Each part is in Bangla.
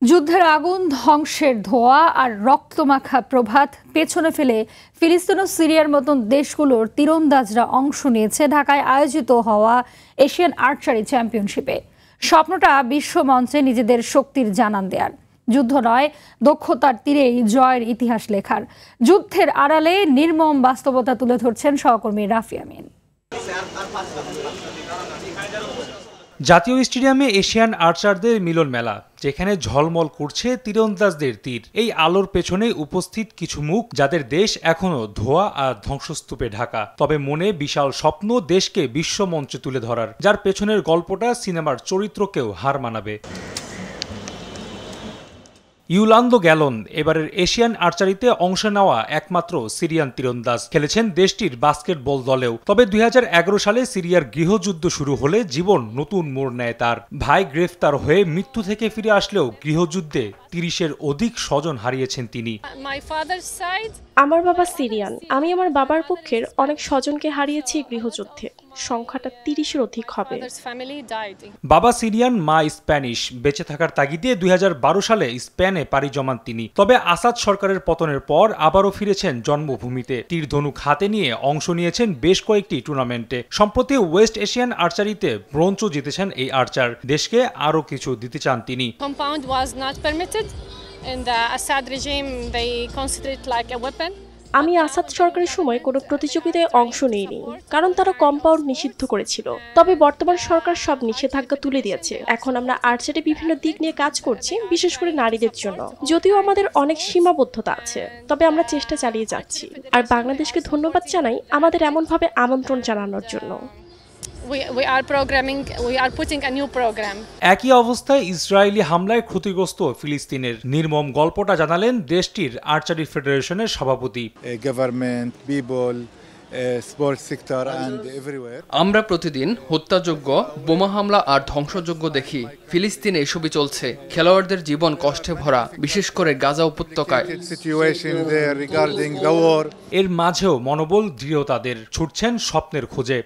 যুদ্ধের আগুন, ধ্বংসের ধোঁয়া আর রক্তমাখা প্রভাত পেছনে ফেলে ফিলিস্তিন ও সিরিয়ার মতন দেশগুলোর তীরন্দাজরা অংশ নিয়েছে ঢাকায় আয়োজিত হওয়া এশিয়ান আর্চারি চ্যাম্পিয়নশিপে। স্বপ্নটা বিশ্বমঞ্চে নিজেদের শক্তির জানান দেয়ার, যুদ্ধ নয় দক্ষতার তীরেই জয়ের ইতিহাস লেখার। যুদ্ধের আড়ালে নির্মম বাস্তবতা তুলে ধরছেন সহকর্মী রাফি আমিন। জাতীয় স্টেডিয়ামে এশিয়ান আর্চারদের মিলন মেলা, যেখানে ঝলমল করছে তীরন্দাজদের তীর। এই আলোর পেছনে উপস্থিত কিছু মুখ, যাদের দেশ এখনো ধোঁয়া আর ধ্বংসস্তূপে ঢাকা, তবে মনে বিশাল স্বপ্ন দেশকে বিশ্বমঞ্চে তুলে ধরার, যার পেছনের গল্পটা সিনেমার চরিত্রকেও হার মানাবে। ইউলান্দো গ্যালন এবারের এশিয়ান আর্চারিতে অংশ নেওয়া একমাত্র সিরিয়ান তীরন্দাজ। খেলেছেন দেশটির বাস্কেটবল দলেও। তবে 2011 সালে সিরিয়ার গৃহযুদ্ধ শুরু হলে জীবন নতুন মোড় নেয় তার। ভাই গ্রেফতার হয়ে মৃত্যু থেকে ফিরে আসলেও গৃহযুদ্ধে 30-এর অধিক স্বজন হারিয়েছেন তিনি। আমার বাবা সিরিয়ান, আমি আমার বাবার পক্ষের অনেক স্বজনকে হারিয়েছি গৃহযুদ্ধে। সংখ্যাটা 30-এর অধিক হবে। বাবা সিরিয়ান, মা স্প্যানিশ। বেঁচে থাকার তাগিদে 2012 সালে স্পেনে পাড়ি জমান তিনি। তবে আসাদ সরকারের পতনের পর আবারও ফিরেছেন জন্মভূমিতে। তীরধনুক হাতে নিয়ে অংশ নিয়েছেন বেশ কয়েকটি টুর্নামেন্টে। সম্প্রতি ওয়েস্ট এশিয়ান আর্চারিতে ব্রোঞ্জও জিতেছেন এই আর্চার। দেশকে আরও কিছু দিতে চান তিনি। আমি আসাদ সরকারের সময় কোনো প্রতিযোগিতায় অংশ নিইনি, কারণ তারা কম্পাউন্ড নিষিদ্ধ করেছিল। তবে বর্তমান সরকার সব নিষেধাজ্ঞা তুলে দিয়েছে। এখন আমরা আর্চারি বিভিন্ন দিক নিয়ে কাজ করছি, বিশেষ করে নারীদের জন্য। যদিও আমাদের অনেক সীমাবদ্ধতা আছে, তবে আমরা চেষ্টা চালিয়ে যাচ্ছি। আর বাংলাদেশকে ধন্যবাদ জানাই আমাদের এমনভাবে আমন্ত্রণ জানানোর জন্য। একই অবস্থায় ইসরায়েলি হামলায় ক্ষতিগ্রস্ত ফিলিস্তিনের নির্মম গল্পটা জানালেন দেশটির আর্চারি ফেডারেশনের সভাপতি। আমরা প্রতিদিন হত্যাযোগ্য, বোমা হামলা আর ধ্বংসযোগ্য দেখি। ফিলিস্তিনে এসবই চলছে। খেলোয়াড়দের জীবন কষ্টে ভরা, বিশেষ করে গাজা উপত্যকায়। এর মাঝেও মনোবল দৃঢ় তাদের, ছুটছেন স্বপ্নের খোঁজে।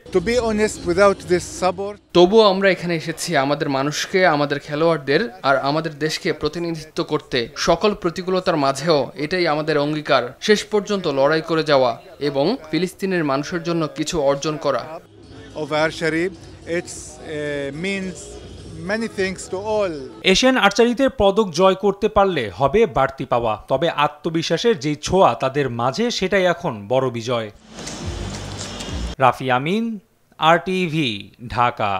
তবুও আমরা এখানে এসেছি আমাদের মানুষকে, আমাদের খেলোয়াড়দের আর আমাদের দেশকে প্রতিনিধিত্ব করতে। সকল প্রতিকূলতার মাঝেও এটাই আমাদের অঙ্গীকার, শেষ পর্যন্ত লড়াই করে যাওয়া এবং ফিলিস্তিনের মানুষের জন্য কিছু অর্জন করা। এশিয়ান আর্চারিতে পদক জয় করতে পারলে হবে বাড়তি পাওয়া, তবে আত্মবিশ্বাসের যে ছোঁয়া তাদের মাঝে, সেটাই এখন বড় বিজয়। রাফি আমিন, RTV, ঢাকা।